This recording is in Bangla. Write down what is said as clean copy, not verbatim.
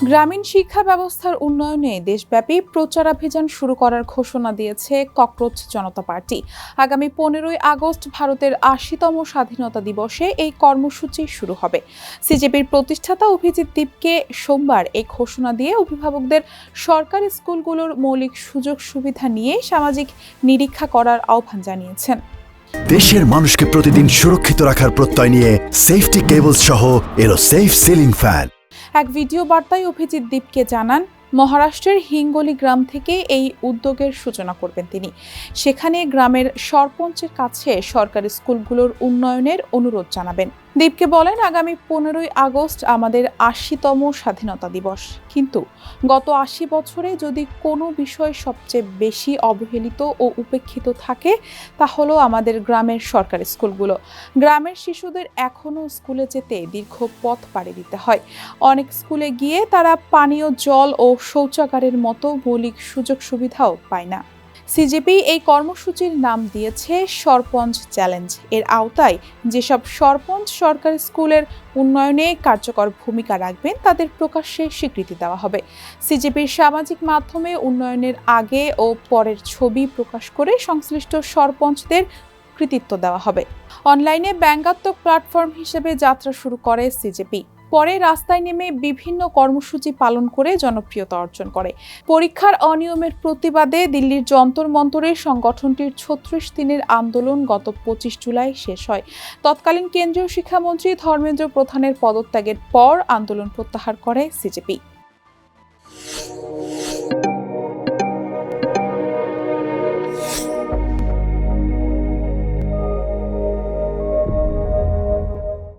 গ্রামীণ শিক্ষা ব্যবস্থার উন্নয়নে দেশব্যাপী প্রচারাভিযান শুরু করার ঘোষণা দিয়েছে ককরোচ জনতা পার্টি। আগামী 15ই আগস্ট ভারতের 80তম স্বাধীনতা দিবসে এই কর্মসূচি শুরু হবে। সিজেপির প্রতিষ্ঠাতা অভিজিৎ দীপকে সোমবার এই ঘোষণা দিয়ে অভিভাবকদের সরকারি স্কুলগুলোর মৌলিক সুযোগ সুবিধা নিয়ে সামাজিক নিরীক্ষা করার আহ্বান জানিয়েছেন। দেশের মানুষকে প্রতিদিন সুরক্ষিত রাখার প্রত্যয় নিয়ে সেফটি কেবলস সহ এলো সেফ সিলিং ফ্যান। এক ভিডিও বার্তায় অভিজিৎ দীপকে জানান, মহারাষ্ট্রের হিঙ্গোলি গ্রাম থেকে এই উদ্যোগের সূচনা করবেন তিনি। সেখানে গ্রামের সরপঞ্চের কাছে সরকারি স্কুলগুলোর উন্নয়নের অনুরোধ জানাবেন। দীপকে বলেন, আগামী 15ই আগস্ট আমাদের 80তম স্বাধীনতা দিবস, কিন্তু গত 80 বছরে যদি কোনো বিষয় সবচেয়ে বেশি অবহেলিত ও উপেক্ষিত থাকে তা হলো আমাদের গ্রামের সরকারি স্কুলগুলো। গ্রামের শিশুদের এখনও স্কুলে যেতে দীর্ঘ পথ পাড়ি দিতে হয়। অনেক স্কুলে গিয়ে তারা পানীয় জল ও শৌচাগারের মতো মৌলিক সুযোগ সুবিধাও পায় না। সিজেপি এই কর্মসূচির নাম দিয়েছে সরপঞ্চ চ্যালেঞ্জ। এর আওতায় যেসব সরপঞ্চ সরকারি স্কুলের উন্নয়নে কার্যকর ভূমিকা রাখবেন তাদের প্রকাশ্যে স্বীকৃতি দেওয়া হবে। সিজেপির সামাজিক মাধ্যমে উন্নয়নের আগে ও পরের ছবি প্রকাশ করে সংশ্লিষ্ট সরপঞ্চদের কৃতিত্ব দেওয়া হবে। অনলাইনে ব্যঙ্গাত্মক প্ল্যাটফর্ম হিসেবে যাত্রা শুরু করে সিজেপি। পরে রাস্তায় নেমে বিভিন্ন কর্মসূচি পালন করে জনপ্রিয়তা অর্জন করে। পরীক্ষার অনিয়মের প্রতিবাদে দিল্লির যন্তর মন্তরে সংগঠনটির 36 দিনের আন্দোলন গত 25 জুলাই শেষ হয়। তৎকালীন কেন্দ্রীয় শিক্ষামন্ত্রী ধর্মেন্দ্র প্রধানের পদত্যাগের পর আন্দোলন প্রত্যাহার করে সিজেপি।